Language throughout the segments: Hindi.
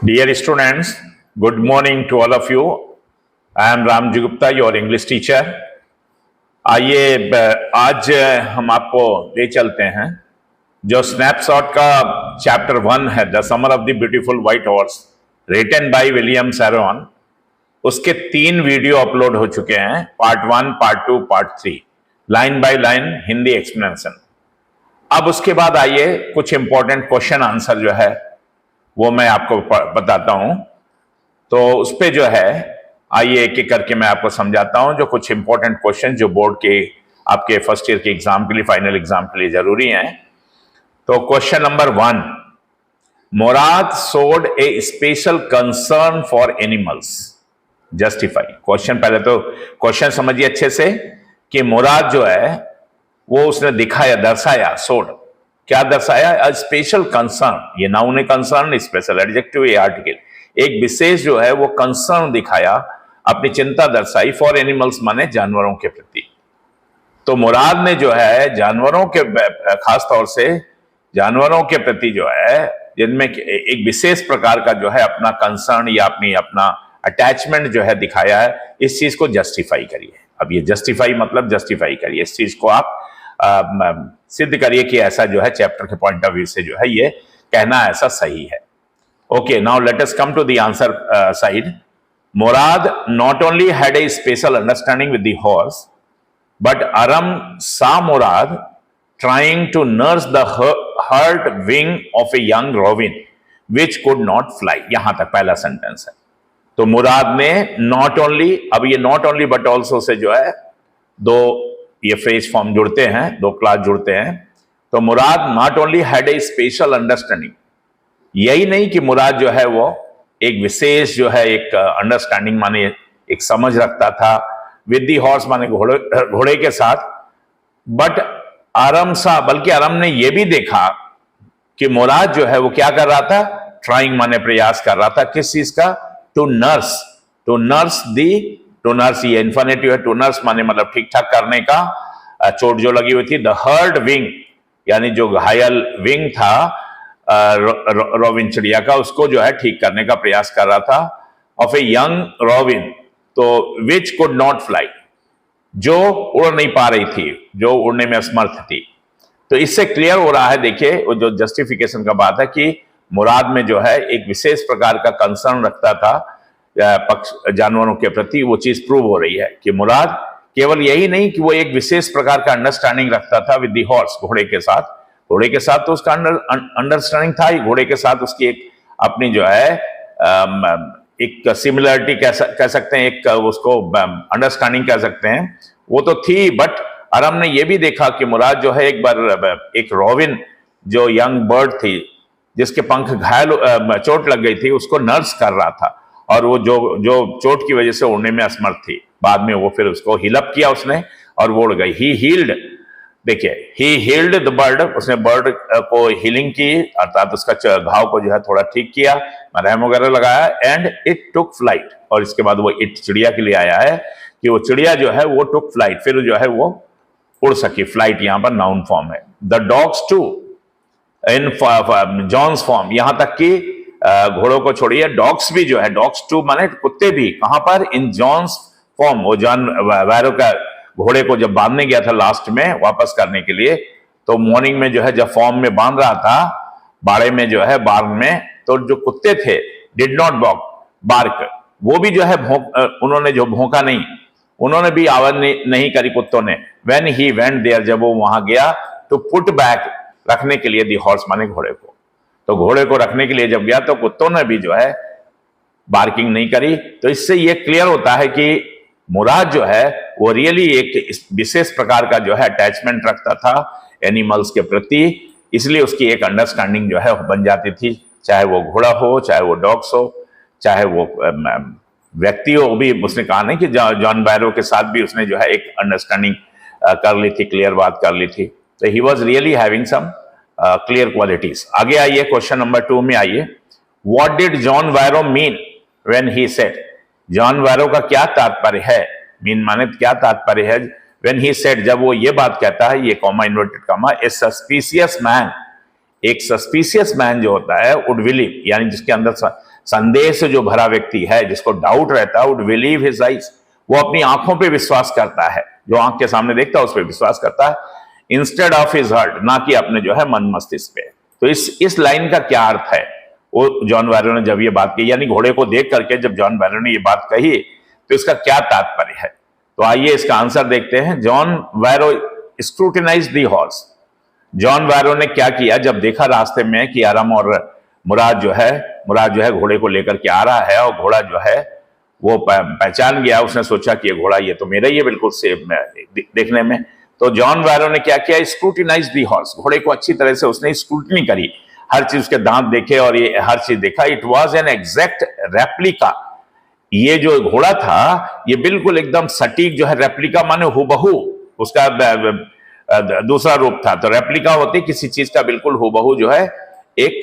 Dear students, good morning to all of you. I am Ramji Gupta, your English teacher. आइए आज हम आपको ले चलते हैं जो स्नैपशॉट का चैप्टर 1 है, the summer of the beautiful white horse, written by William Saroyan. उसके 3 वीडियो अपलोड हो चुके हैं, part 1, part 2, part 3, line by line Hindi explanation. अब उसके बाद आइए कुछ इंपॉर्टेंट क्वेश्चन आंसर जो है वो मैं आपको बताता हूं। तो उस पे जो है आइए एक एक करके मैं आपको समझाता हूं जो कुछ इंपॉर्टेंट क्वेश्चन जो बोर्ड के आपके फर्स्ट ईयर के एग्जाम के लिए, फाइनल एग्जाम के लिए जरूरी हैं। तो question number 1, Murad showed A special concern for animals, justify. Question पहले तो क्वेश्चन समझिए अच्छे से कि मुराद जो है वो उसने दिखाया, दर्शाया, शोड क्या दर्शाया? अ स्पेशल कंसर्न, ये नाउन है कंसर्न, स्पेशल एडजेक्टिव, ये आर्टिकल, एक विशेष जो है वो कंसर्न दिखाया, अपनी चिंता दर्शाई फॉर एनिमल्स माने जानवरों के प्रति। तो मुराद ने जो है जानवरों के, खास तौर से जानवरों के प्रति जो है जिनमें एक विशेष प्रकार का जो है अपना कंसर्न या अपना अटैचमेंट जो है दिखाया है, इस चीज को जस्टिफाई करिए। अब ये जस्टिफाई मतलब जस्टिफाई करिए, इस चीज को आप सिद्ध करिए कि ऐसा जो है चैप्टर के पॉइंट ऑफ व्यू से जो है ये कहना ऐसा सही है। Okay, now let us come to the answer side. Mourad not only had a special understanding with the horse, but Aram saw Mourad trying to nurse the hurt wing of a young robin which could not fly. यहां तक पहला सेंटेंस है। तो मुराद ने नॉट ओनली, अब ये not only but also say जो है दो ये फ्रेज फॉर्म जुड़ते हैं, दो क्लास जुड़ते हैं। तो Mourad not only had a special understanding, यही नहीं कि मुराद जो है वो एक विशेष जो है एक अंडरस्टैंडिंग माने एक समझ रखता था विद दी हॉर्स माने घोड़े के साथ, बट आरम सा, बल्कि आरम ने यह भी देखा कि मुराद जो है वो क्या कर रहा था? ट्राइंग माने प्रयास कर रहा था, किस चीज का? To nurse, to nurse the, to nurse ये इन्फिनेटिव है, टू नर्स माने मतलब ठीक ठाक करने का, चोट जो लगी हुई थी, द हर्ट विंग यानी जो घायल विंग था रोविन चिड़िया का, उसको जो है ठीक करने का प्रयास कर रहा था, ऑफ ए यंग रोविन, तो विच कुड नॉट फ्लाई, जो उड़ नहीं पा रही थी, जो उड़ने में असमर्थ थी। तो इससे क्लियर हो रहा है, देखिए वो जो जस्टिफिकेशन का बात है कि मुराद में जो है एक विशेष प्रकार का कंसर्न रखता था पक्ष जानवरों के प्रति, वो चीज प्रूव हो रही है कि मुराद केवल यही नहीं कि वो एक विशेष प्रकार का अंडरस्टैंडिंग रखता था विद द हॉर्स, घोड़े के साथ। घोड़े के साथ तो उसका अंडरस्टैंडिंग था ही, घोड़े के साथ उसकी एक अपनी जो है एक सिमिलरिटी कह सकते हैं, एक उसको अंडरस्टैंडिंग कह सकते हैं, वो तो थी। बट अरम ने यह भी देखा कि मुराद जो है एक बार एक रोविन जो यंग बर्ड थी जिसके पंख घायल, चोट लग गई थी, उसको नर्स कर रहा था, और वो जो चोट की वजह से उड़ने में असमर्थ थी, बाद में वो फिर उसको हील किया उसने और वो उड़ गई। ही हील्ड, देखिए ही हील्ड द बर्ड, उसने बर्ड को हीलिंग की, अर्थात उसका घाव को जो है थोड़ा ठीक किया, मरहम वगैरह लगाया, एंड इट टुक फ्लाइट। और इसके बाद वो इट चिड़िया के लिए आया है कि वो चिड़िया जो है वो टुक फ्लाइट, फिर जो है वो उड़ सकी। फ्लाइट यहां पर नाउन फॉर्म है। The dogs to in John's form, यहां तक कि घोड़ों को छोड़िए, डॉग्स भी जो है, डॉग्स टू माने कुत्ते भी, कहां पर? इन जॉन्स फॉर्म। वो जॉन वैरो का घोड़े को जब बांधने गया था लास्ट में वापस करने के लिए, तो मॉर्निंग में जो है जब फॉर्म में बांध रहा था बाड़े में जो है बार्न में, तो जो कुत्ते थे डिड नॉट बार्क, वो भी जो है उन्होंने जो भौंका नहीं, उन्होंने भी आवाज नहीं करी कुत्तों ने। व्हेन ही वेंट देयर, जब वो वहां गया, तो पुट बैक, रखने के लिए, दी हॉर्स माने घोड़े को, तो घोड़े को रखने के लिए जब गया तो कुत्तों ने भी जो है बार्किंग नहीं करी। तो इससे यह क्लियर होता है कि मुराद जो है वो रियली एक विशेष प्रकार का जो है अटैचमेंट रखता था एनिमल्स के प्रति, इसलिए उसकी एक अंडरस्टैंडिंग जो है बन जाती थी, चाहे वो घोड़ा हो, चाहे वो डॉग्स हो, चाहे वो व्यक्ति हो। भी उसने कहा नहीं कि जॉन बैरो के साथ भी उसने जो है एक अंडरस्टैंडिंग कर ली थी, क्लियर बात कर ली थी। तो he was really having some clear qualities. आगे आइए क्वेश्चन नंबर 2 में आइए। What did John Varrow mean when he said, John Varrow का क्या तात्पर्य है? मीन माने क्या तात्पर्य है? व्हेन ही सेड, जब वो ये बात कहता है, ये कॉमा इन्वर्टेड कॉमा, ए सस्पिशियस मैन एक सस्पिशियस मैन जो होता है वुड बिलीव, यानी जिसके अंदर संदेह से जो भरा व्यक्ति है, जिसको डाउट रहता है, वुड बिलीव हिज आइज, वो अपनी आंखों पे विश्वास करता है, जो आंख के सामने देखता है उस पर विश्वास करता है, इंस्टेड ऑफ हिज हार्ट, ना कि अपने जो है मन मस्तिष्क पे। तो इस लाइन का क्या अर्थ है, वो जॉन वैरो ने जब ये बात की, यानी घोड़े को देख करके जब जॉन वैरो ने ये बात कही तो इसका क्या तात्पर्य है। तो आइए इसका आंसर देखते हैं। John Byro scrutinized the horse. John Byro ने क्या किया, जब देखा रास्ते में कि अरम और मुराद जो है घोड़े को लेकर के आ रहा है, और घोड़ा जो है वो पहचान गया, उसने सोचा कि ये घोड़ा ये तो मेरा ही है बिल्कुल सेम देखने में। तो जॉन वैरो ने क्या किया, स्क्रूटिनाइज दी हॉर्स, घोड़े को अच्छी तरह से उसने स्क्रूटनी करी, हर चीज उसके दांत देखे और ये हर चीज देखा। It was an exact replica, ये जो घोड़ा था ये बिल्कुल एकदम सटीक जो है, रेप्लिका माने हुबहू, उसका दूसरा रूप था। तो रेप्लिका होती किसी चीज का बिल्कुल हुबहू जो है एक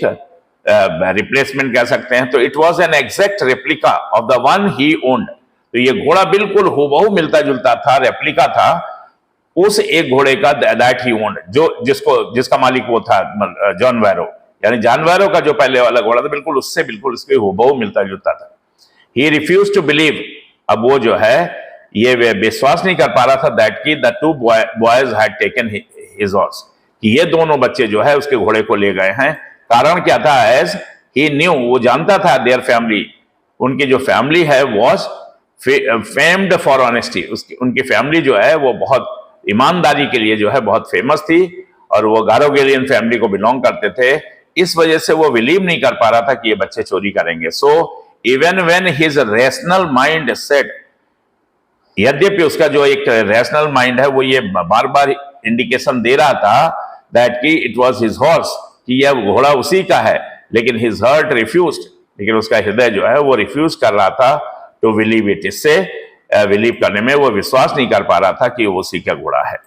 रिप्लेसमेंट कह सकते हैं। तो it was an exact replica of the one he owned. तो ये घोड़ा बिल्कुल हुबहू मिलता जुलता था, रेप्लिका था उस एक घोड़े का दैट ही ओन्ड, जिसका मालिक वो था जॉन वैरो, यानी जॉन वैरो का जो पहले वाला घोड़ा था बिल्कुल उससे बिल्कुल उसके हुबहू मिलता जुलता था। ही रिफ्यूज टू बिलीव, अब वो जो है ये विश्वास नहीं कर पा रहा था दैट की the two boys had taken his horse, कि ये दोनों बच्चे जो है उसके घोड़े को ले गए हैं। कारण क्या था, एज ही न्यू, वो जानता था देयर फैमिली, उनकी जो फैमिली है वॉज फेम्ड फॉर ऑनेस्टी, उनकी फैमिली जो है वो बहुत ईमानदारी के लिए जो है बहुत फेमस थी, और वो गारोगेलियन फैमिली को बिलोंग करते थे। इस वजह से वो बिलीव नहीं कर पा रहा था कि ये बच्चे चोरी करेंगे। So even when his rational mind said, यद्यपि उसका जो एक रैशनल माइंड है वो ये बार बार इंडिकेशन दे रहा था दैट कि इट वाज हिज हॉर्स, कि यह घोड़ा उसी का है, लेकिन हिज हार्ट रिफ्यूज्ड, लेकिन उसका हृदय जो है वो रिफ्यूज कर रहा था टू बिलीव इट, इससे बिलीव करने में वो विश्वास नहीं कर पा रहा था कि वो उसी का घोड़ा है।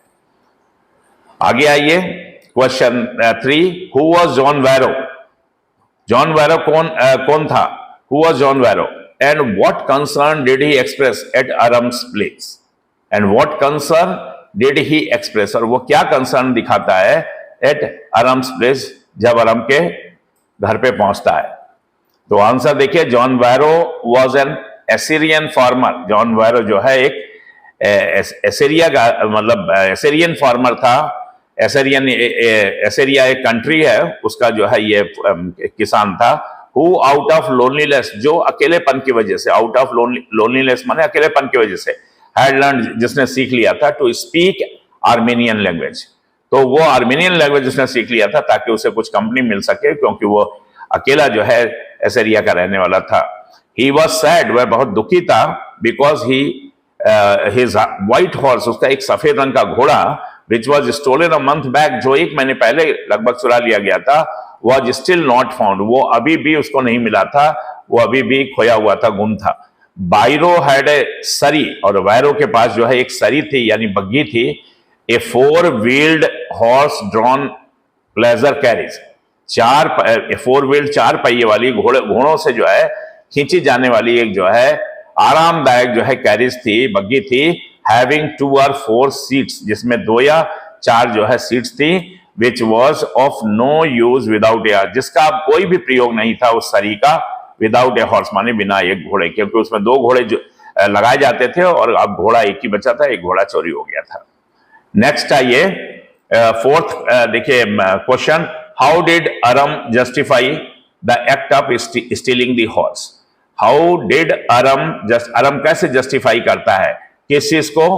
आगे आइए question 3, who was John Vero. John Vero कौन था, who was John Vero and what concern did he express at Aram's place, and what concern did he express, और वो क्या कंसर्न दिखाता है at Aram's place जब अरम के घर पे पहुंचता है। तो आंसर देखिए, John Vero was an एसीरियन farmer. John Vero जो है एक एसीरिया का मतलब एसीरियन फार्मर था। एसीरिया एक कंट्री है, उसका जो है ये किसान था। Who out of loneliness, जो अकेलेपन की वजह से, आउट ऑफ लोनलीनेस माने अकेलेपन की वजह से, had learned, जिसने सीख लिया था टू स्पीक आर्मेनियन लैंग्वेज। तो वो आर्मेनियन लैंग्वेज उसने सीख लिया था ताकि उसे कुछ कंपनी मिल सके, क्योंकि वो अकेला जो है एसेरिया का रहने वाला था। He was sad, वह बहुत दुखी था, because his white horse, उसका एक सफेद रंग का घोड़ा, which was stolen a month back, जो 1 महीने पहले लगभग चुरा लिया गया था, was still not found, वो अभी भी उसको नहीं मिला था, वो अभी भी खोया हुआ था, गुम था। बायरो हैड ए सरी, और वैरो के पास जो है एक सरी थी यानी बग्गी थी। ए 4-wheeled horse drawn pleasure carriage, 4-wheeled 4 पहिए वाली घोड़ों से जो है खींची जाने वाली एक जो है आरामदायक जो है कैरिज थी, बग्गी थी, हैविंग 2 or 4 सीट्स, जिसमें 2 या 4 जो है सीट्स थी, which was of no use without a, जिसका कोई भी प्रयोग नहीं था उस सरी का, without a horse माने बिना एक घोड़े, क्योंकि उसमें 2 घोड़े जो लगाए जाते थे और अब घोड़ा एक ही बचा था, एक घोड़ा चोरी हो गया था। नेक्स्ट आइए 4th देखिए question, how did Aram justify the act of stealing the horse. How did Aram कैसे जस्टिफाई करता है, किस चीज को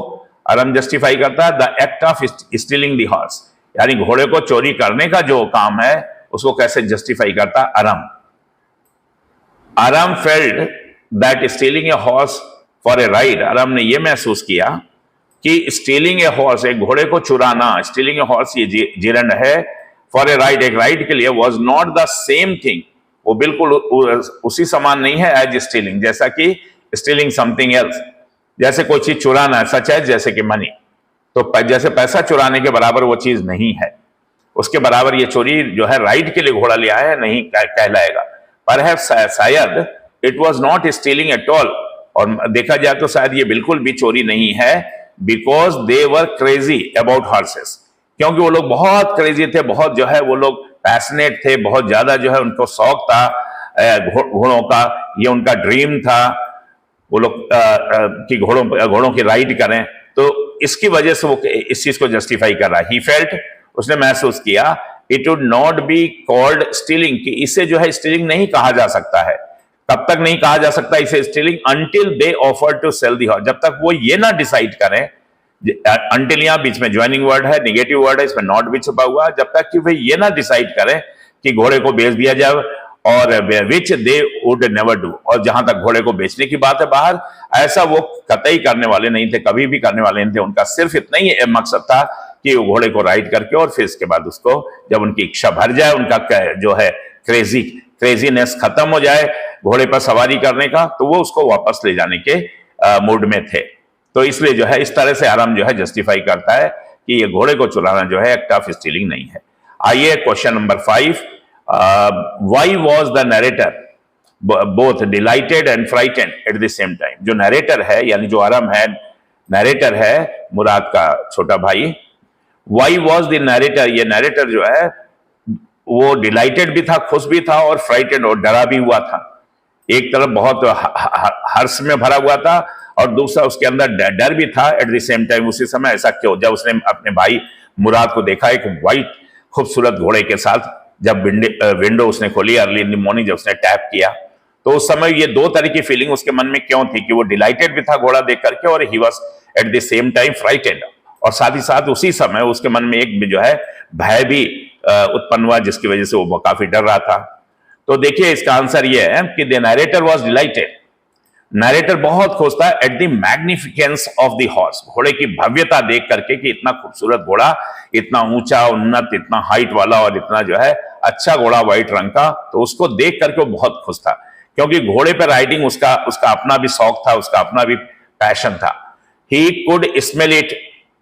अरम जस्टिफाई करता है, the act of stealing the horse, यानी घोड़े को चोरी करने का जो काम है उसको कैसे जस्टिफाई करता Aram. Aram felt that stealing a horse for a ride, Aram ने यह महसूस किया कि स्टीलिंग ए हॉर्स, एक घोड़े को चुराना, स्टीलिंग ए हॉर्स ये जिरंड है, फॉर ए राइड, एक राइड के लिए, was not the same thing, वो बिल्कुल उसी समान नहीं है एज स्टीलिंग, जैसा कि स्टीलिंग समथिंग एल्स, जैसे कोई चीज चुराना, सच है जैसे कि मनी, तो जैसे पैसा चुराने के बराबर वो चीज नहीं है, उसके बराबर ये चोरी जो है राइड के लिए घोड़ा लिया है नहीं कहलाएगा। पर है शायद it was not stealing at all, और देखा जाए तो शायद ये बिल्कुल भी चोरी नहीं है, because they were crazy about horses, क्योंकि वो लोग बहुत क्रेजी थे, बहुत जो है वो लोग पैशनेट थे, बहुत ज्यादा जो है उनको शौक था घोड़ों का, ये उनका ड्रीम था वो लोग कि घोड़ों की राइड करें। तो इसकी वजह से वो इस चीज को जस्टिफाई कर रहा है। ही फेल्ट, उसने महसूस किया, it would not be called stealing, कि इसे जो है स्टीलिंग नहीं कहा जा सकता है। कब तक नहीं कहा जा सकता इसे stealing? Until they offer to sell the horse, जब तक वो ये ना डिसाइड करें। अंटिल यहां बीच में ज्वाइनिंग वर्ड है, निगेटिव वर्ड है, इसमें नॉट भी छुपा हुआ, जब तक कि वे ये ना डिसाइड करें कि घोड़े को बेच दिया जाए, और विच दे वुड नेवर डू, और जहां तक घोड़े को बेचने की बात है बाहर, ऐसा वो कतई करने वाले नहीं थे, कभी भी करने वाले नहीं थे। उनका सिर्फ इतना ही मकसद था कि वो घोड़े को राइड करके और फिर इसके बाद उसको, जब उनकी इच्छा भर जाए, उनका जो है क्रेजीनेस खत्म हो जाए घोड़े पर सवारी करने का, तो वो उसको वापस ले जाने के मूड में थे। तो इसलिए जो है इस तरह से आराम जो है जस्टिफाई करता है कि ये घोड़े को चुराना जो है एक्ट ऑफ स्टीलिंग नहीं है। आइए question number 5, why was the narrator both delighted and frightened at the same time? जो नरेटर है, यानी जो आराम है, नरेटर है मुराद का छोटा भाई, वाई वॉज द नरेटर, ये नरेटर जो है वो डिलाइटेड भी था, खुश भी था, और फ्राइटेंड और डरा भी हुआ था। एक तरफ बहुत हर्ष में भरा हुआ था और दूसरा उसके अंदर डर भी था एट द सेम टाइम उसी समय। ऐसा क्यों? जब उसने अपने भाई मुराद को देखा एक वाइट खूबसूरत घोड़े के साथ, जब विंडो उसने खोली अर्ली इन द मॉर्निंग, जब उसने टैप किया, तो उस समय ये दो तरह की फीलिंग उसके मन में क्यों थी कि वो डिलाइटेड भी था घोड़ा देख करके, और he was at the same time frightened, और साथ ही साथ उसी समय उसके मन में एक जो है भय भी उत्पन्न हुआ, जिसकी वजह से वो काफी डर रहा था। तो देखिए इसका आंसर ये है कि the narrator was delighted, narrator बहुत खुश था at the magnificence of the horse, घोड़े की भव्यता देख करके कि इतना खूबसूरत घोड़ा, इतना ऊंचा उन्नत, इतना हाइट वाला और इतना जो है अच्छा घोड़ा व्हाइट रंग का, तो उसको देख करके वो बहुत खुश था, क्योंकि घोड़े पर राइडिंग उसका अपना भी शौक था, उसका अपना भी पैशन था। ही कुड स्मेल इट,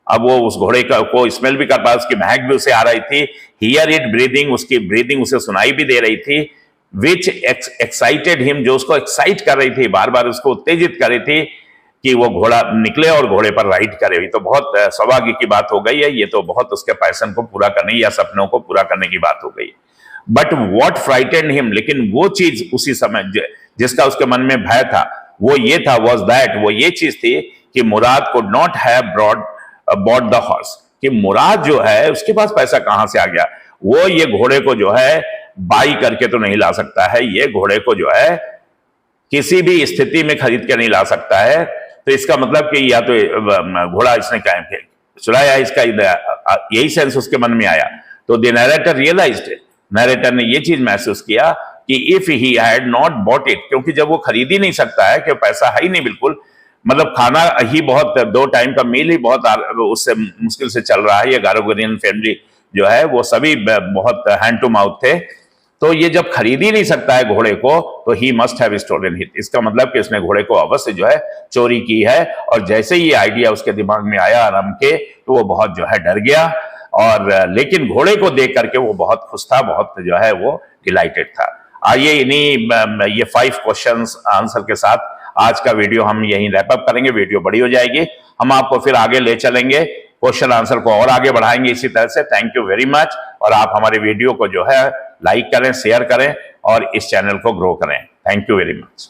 अब वो उस घोड़े को स्मेल भी कर पा, उसकी महक भी उसे आ रही थी। हियर इट ब्रीदिंग, उसकी ब्रीदिंग उसे सुनाई भी दे रही थी। विच एक्साइटेड हिम, जो उसको एक्साइट कर रही थी, बार बार उसको उत्तेजित कर रही थी कि वो घोड़ा निकले और घोड़े पर राइड करे। तो बहुत सौभाग्य की बात हो गई है, ये तो बहुत उसके पैशन को पूरा करने या सपनों को पूरा करने की बात हो गई। बट वॉट फ्राइटेंड हिम, लेकिन वो चीज उसी समय जिसका उसके मन में भय था वो ये था, वॉज दैट, वो ये चीज थी कि मुराद को not have bought the horse, कि मुराद जो है उसके पास पैसा कहां से आ गया, वो ये घोड़े को जो है बाई करके तो नहीं ला सकता है, ये घोड़े को जो है किसी भी स्थिति में खरीद के नहीं ला सकता है। तो इसका मतलब कि या तो घोड़ा इसने चुराया, इसका यही सेंस उसके मन में आया। तो द नरेटर रियलाइज्ड, नरेटर ने ये चीज महसूस किया कि if he had not bought it, क्योंकि जब वो खरीद ही नहीं सकता है, कि पैसा है ही नहीं बिल्कुल, मतलब खाना ही बहुत, 2 टाइम का मील ही बहुत उससे मुश्किल से चल रहा है। ये गारोगरियन फैमिली जो है वो सभी बहुत हैंड टू माउथ थे, तो ये जब खरीद ही नहीं सकता है घोड़े को, तो he must have stolen it, इसका मतलब कि उसने घोड़े को अवश्य जो है चोरी की है। और जैसे ही ये आइडिया उसके दिमाग में आया आराम के, तो वो बहुत जो है डर गया, और लेकिन घोड़े को देख करके वो बहुत खुश था, बहुत जो है वो डिलाइटेड था। आइए इन्हीं ये 5 क्वेश्चंस आंसर के साथ आज का वीडियो हम यहीं रैप अप करेंगे। वीडियो बड़ी हो जाएगी, हम आपको फिर आगे ले चलेंगे, क्वेश्चन आंसर को और आगे बढ़ाएंगे इसी तरह से। थैंक यू वेरी मच, और आप हमारे वीडियो को जो है लाइक करें, शेयर करें और इस चैनल को ग्रो करें। Thank you very much.